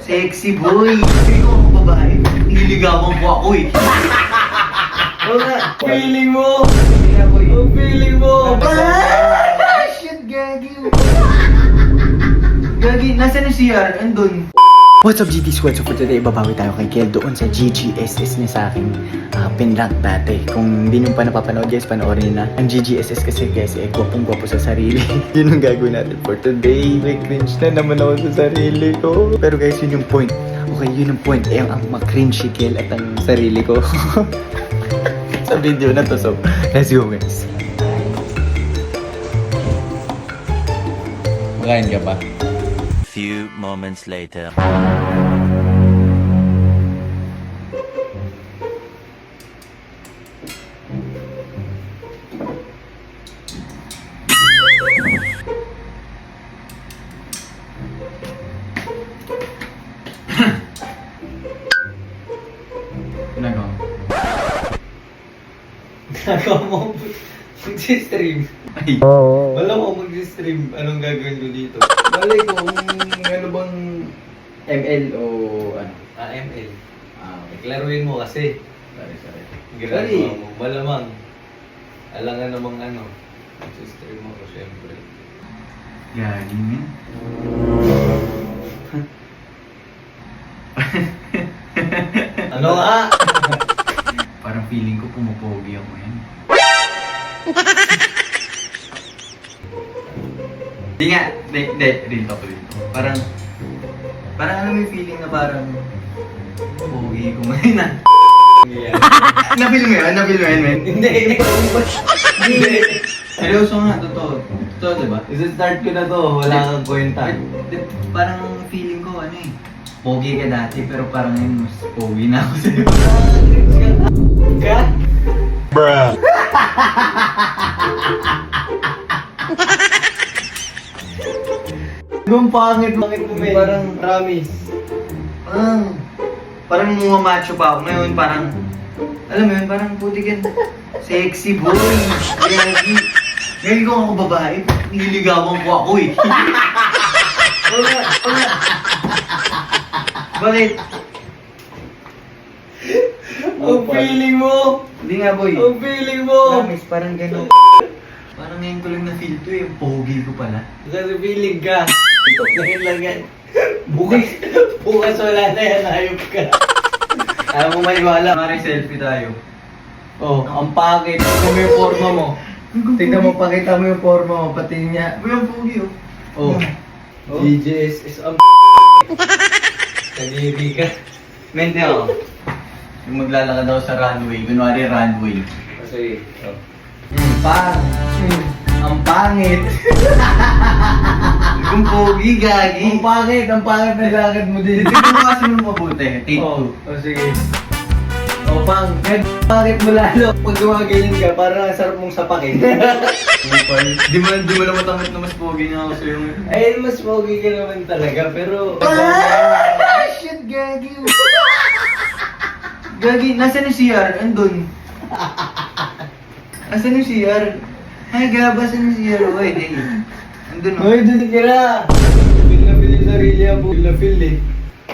Sexy boy. Kasi ko ako babae. Niligawan ko ako eh. Wala. Feeling mo! Hindi nga boy. Ang feeling mo! Shit, Gagi. Gagi, nasa na CR? Andun. What's up GT Squad? So for today, babawi tayo kay Kel doon sa GGSS niya sa aking pinrank dati. Kung hindi nyo pa napapanood guys, panoorin na. Ang GGSS kasi guys, gwapong-gwapo sa sarili. Yun ang gagawin natin for today. May cringe na naman ako sa sarili ko. Pero guys, yun yung point. Okay, yun yung point. Ang makringe si Kel at ang sarili ko. Sa video na to. So, let's go guys. Makain ka pa? Few moments later. Ginagawa. Ginagawa mo mag-stream. Ay. Wala ko mag-stream. Anong gagawin ko dito? Malay ko kung ano bang ML o ano. ML. Okay. Klaruin mo kasi. Sorry. Ginagawa mo. Malamang. Alangan namang ano. Mag-stream mo ko syempre. Gagi man. Ano nga? Parang feeling ko pumupogi ako yan. Di nga, real talk. Parang alam mo yung feeling na parang pogi ko ngayon na. Napil mo yun, men? Hindi. Seryoso nga, totoo. Totoo, diba? Isa-start ko na to. Wala kang kwenta. Parang feeling ko, ano eh, pogi ka dati, pero parang ngayon mas pogi na ako sa'yo. Ka? Bruh. Yung pangit mo, men. Parang, Promise. parang mga macho pa ako ngayon, parang, alam mo yun, parang putigan, sexy boy. Gagi. Ngayon ko ako babae, niligawan ko ako eh. Wala. Bakit? Ang feeling mo! Hindi nga boy. Ang feeling mo! Promise, parang gano'n. Parang ngayon ko lang na-feel to eh, pogi ko pala. Kasi feeling ka. Ngayon lang yan. Bukas wala na yan, ayop ka. Alam mo maniwala, maring selfie tayo. Oh, ang pangit. Tignan mo yung forma mo. Tignan mo, pakita mo yung forma mo, pati niya. Uy, ang pogi oh. Oh, Oh. DJS is ang Kadiri ka. Mente ako. Yung maglalakad ako sa runway, kunwari runway. Kasi, oh. Ang pangit. Kung pogi, gagi. Ang pangit ng lakad mo din. Tignan mo kasi mo mabuti. Take Oh, two. oh, sige. Oh, pangit mo lalo. Pag gumaganyan ka, parang ang sarap mong sapakin. Di mo lang matangit na mas pogi na ako sa'yo ngayon. Ayun, mas pogi ka naman talaga, pero... Shit, gagi. Gagi, nasa na CR? Andun. Asan yung CR? Ay, gaba, saan yung CR? Oy, hey. Andun oh. Hoy, doon ka na! Feel na feel yung sarili ang feel na feel eh.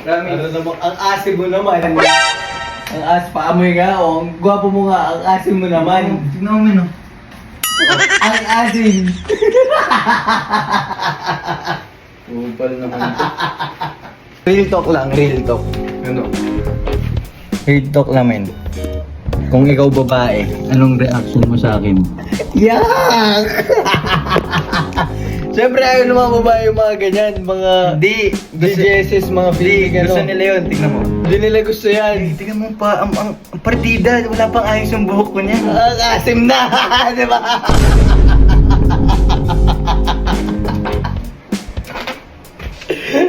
Promise. Ano naman, ang asim mo naman. Ang paamoy nga, oh. Ang gwapo mo nga, ang asim mo naman. Tignan mo men oh. Ang asim! Upal naman ito. Real talk lang, real talk. Ano? Real talk namin. Kung ikaw babae, anong reaction mo sa akin? Yak! Siyempre ayaw ng mga babae yung mga ganyan, mga Hindi. DJSS, mga feeling, Gusto ano. nila yun, tignan mo. Hindi nila gusto yan. Tignan mo pa, ang partida, wala pang ayos yung buhok ko niya. Ang asim na, di ba?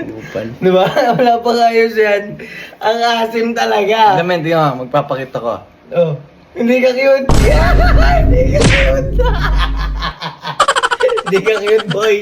Upal. Di ba? Wala pang ayos yan. Ang asim talaga. Men, tignan mo, magpapakita ko. Oh. Hindi ka cute. Hindi ka cute. Hindi ka cute, boy.